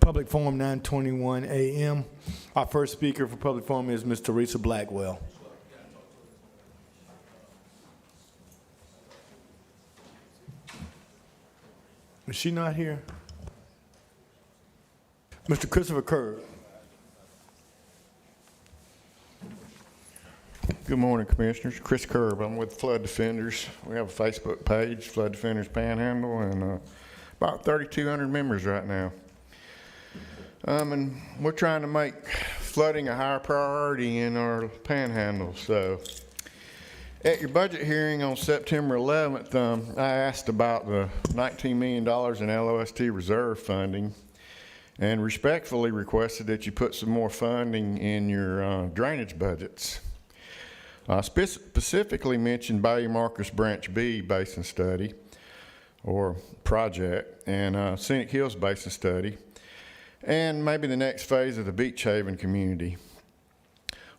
Public Forum 9:21 a.m. Our first speaker for Public Forum is Ms. Teresa Blackwell. Is she not here? Mr. Christopher Kerr. Good morning, Commissioners. Chris Kerb. I'm with Flood Defenders. We have a Facebook page, Flood Defenders Panhandle, and about 3,200 members right now. And we're trying to make flooding a higher priority in our Panhandle. So, at your budget hearing on September 11th, I asked about the $19 million in LOST reserve funding, and respectfully requested that you put some more funding in your drainage budgets. I specifically mentioned Bayou Marcus Branch B Basin Study, or project, and Scenic Hills Basin Study, and maybe the next phase of the Beach Haven community.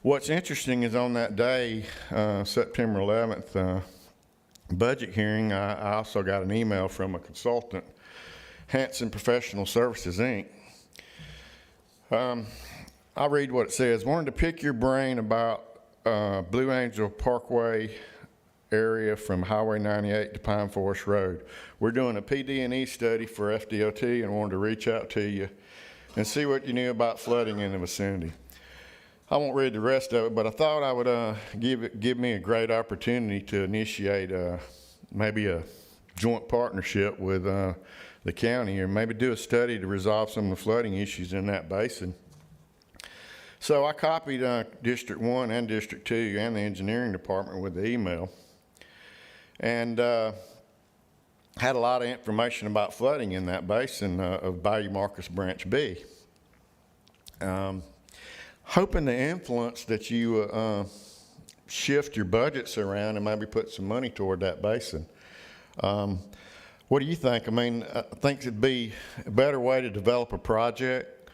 What's interesting is on that day, September 11th, budget hearing, I also got an email from a consultant, Hanson Professional Services, Inc. I'll read what it says. Wanted to pick your brain about Blue Angel Parkway area from Highway 98 to Pine Forest Road. We're doing a PD&E study for FDOT and wanted to reach out to you and see what you knew about flooding in the vicinity. I won't read the rest of it, but I thought I would give me a great opportunity to initiate maybe a joint partnership with the county, or maybe do a study to resolve some of the flooding issues in that basin. So I copied District 1 and District 2 and the engineering department with the email, and had a lot of information about flooding in that basin of Bayou Marcus Branch B. Hoping to influence that you shift your budgets around and maybe put some money toward that basin. What do you think? I mean, I think it'd be a better way to develop a project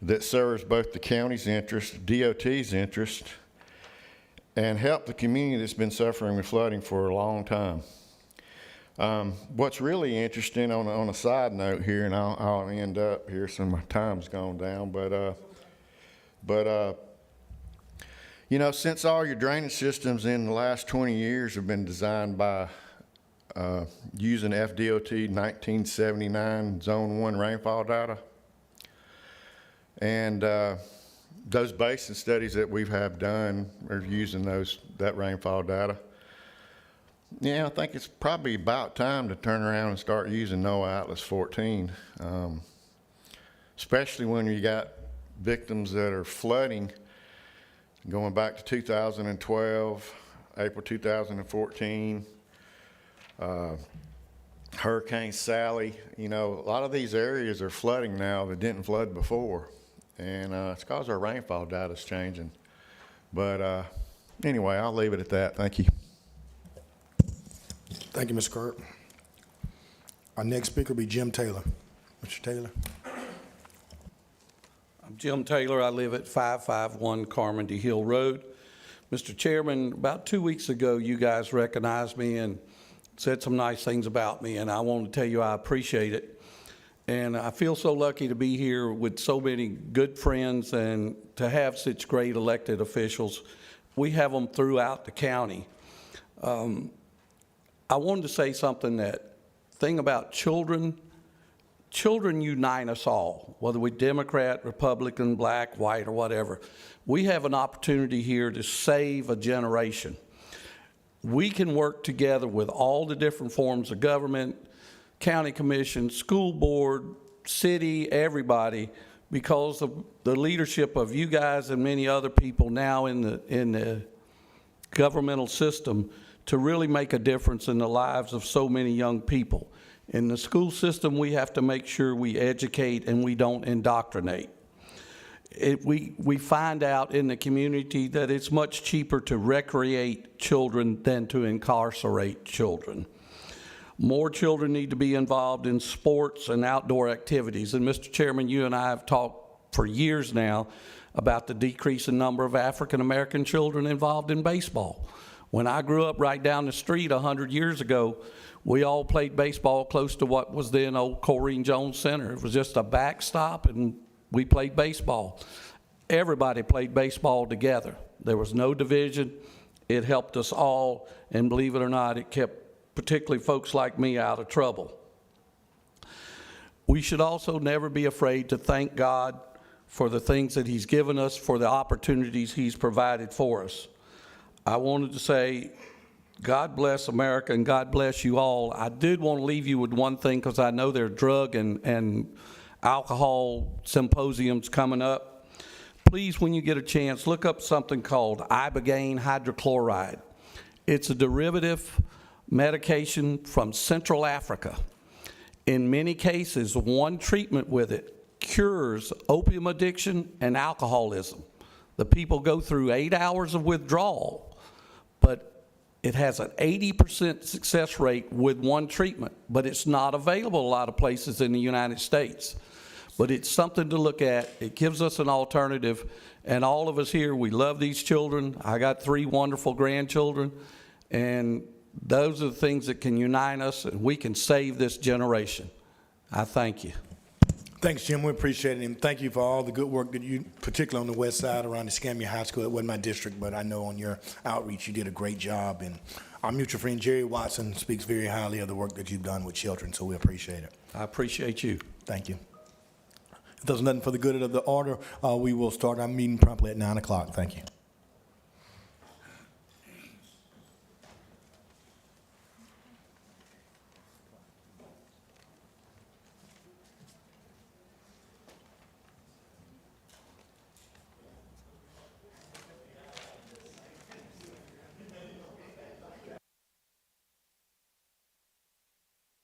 that serves both the county's interest, DOT's interest, and help the community that's been suffering with flooding for a long time. What's really interesting on a side note here, and I'll end up here, so my time's gone down, but you know, since all your drainage systems in the last 20 years have been designed by using FDOT 1979 Zone 1 rainfall data, and those basin studies that we've done are using that rainfall data. Yeah, I think it's probably about time to turn around and start using NOAA Atlas 14, especially when you got victims that are flooding going back to 2012, April 2014, Hurricane Sally. You know, a lot of these areas are flooding now that didn't flood before. And it's because our rainfall data is changing. But anyway, I'll leave it at that. Thank you. Thank you, Mr. Kerr. Our next speaker will be Jim Taylor. Mr. Taylor. I'm Jim Taylor. I live at 551 Carmody Hill Road. Mr. Chairman, about 2 weeks ago, you guys recognized me and said some nice things about me, and I want to tell you I appreciate it. And I feel so lucky to be here with so many good friends and to have such great elected officials. We have them throughout the county. I wanted to say something thing about children. Children unite us all, whether we're Democrat, Republican, black, white, or whatever. We have an opportunity here to save a generation. We can work together with all the different forms of government, county commission, school board, city, everybody, because of the leadership of you guys and many other people now in the governmental system to really make a difference in the lives of so many young people. In the school system, we have to make sure we educate and we don't indoctrinate. We find out in the community that it's much cheaper to recreate children than to incarcerate children. More children need to be involved in sports and outdoor activities. And Mr. Chairman, you and I have talked for years now about the decrease in number of African American children involved in baseball. When I grew up right down the street 100 years ago, we all played baseball close to what was then old Corrine Jones Center. It was just a backstop, and we played baseball. Everybody played baseball together. There was no division. It helped us all, and believe it or not, it kept particularly folks like me out of trouble. We should also never be afraid to thank God for the things that he's given us, for the opportunities he's provided for us. I wanted to say, God bless America and God bless you all. I did want to leave you with one thing, because I know there are drug and alcohol symposiums coming up. Please, when you get a chance, look up something called ibogaine hydrochloride. It's a derivative medication from Central Africa. In many cases, one treatment with it cures opium addiction and alcoholism. The people go through 8 hours of withdrawal, but it has an 80% success rate with one treatment, but it's not available a lot of places in the United States. But it's something to look at. It gives us an alternative, and all of us here, we love these children. I got 3 wonderful grandchildren, and those are the things that can unite us, and we can save this generation. I thank you. Thanks, Jim. We appreciate it. And thank you for all the good work that you, particularly on the west side around the Escambia High School. It wasn't my district, but I know on your outreach you did a great job. And our mutual friend Jerry Watson speaks very highly of the work that you've done with children, so we appreciate it. I appreciate you. Thank you. If there's nothing for the good of the order, we will start our meeting promptly at 9 o'clock. Thank you.